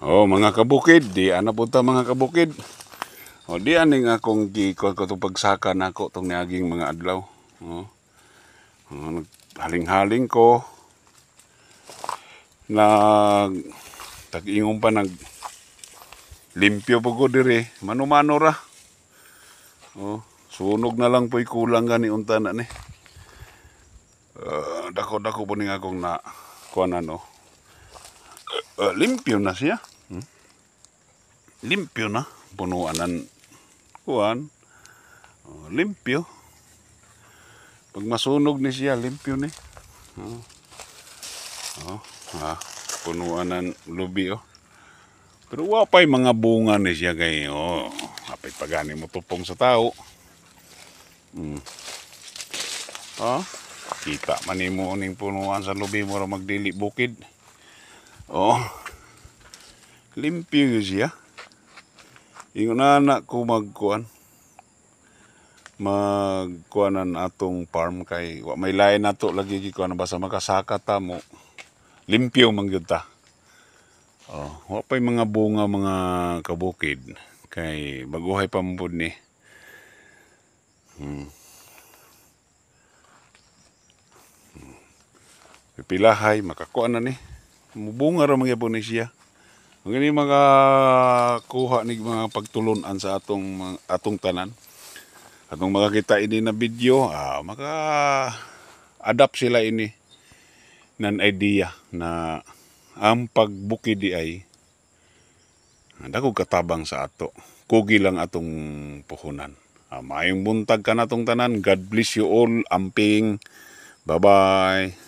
Oh, mga kabukid, di ana punta mga kabukid. Oh, di aning akong gikon ko itong pagsaka nako itong niaging mga adlaw. Oh, haling-haling ko. Tag-ingon pa limpyo po ko dire. Mano-mano ra. Oh, sunog na lang po'y kulang gani unta na ni. Dako-dako po ning akong na kuan ano. Limpyo na siya. Limpyo na. Punuan ng kuan. Limpyo. Pag masunog ni siya, limpyo ni. Punuan ng lubi oh. Pero wapay mga bunga ni siya kay apay pagani mo tupong sa tao. Kita man nimo ning punuan sa lubi mo ra magdili bukid. Limpyo siya. Ingon na anak ko magkuanan atong farm kay wa may lain nato lagi gikuan basta makasaka ta mo. Limpyo man gyud ta. Wa pay mga bunga mga kabukid kay baguhay pa mo ni. Pipilahay makakuan na ni. Mubunga ra man gyapon ni siya. Ang gani makakuha ni mga pagtulunan sa atong tanan. Atong makakita ini na video, maka-adapt sila ini nan idea na ang pagbukid di ay dako katabang sa ato. Kugi lang atong puhunan. Maayong buntag ka natong tanan. God bless you all. Amping. Bye-bye.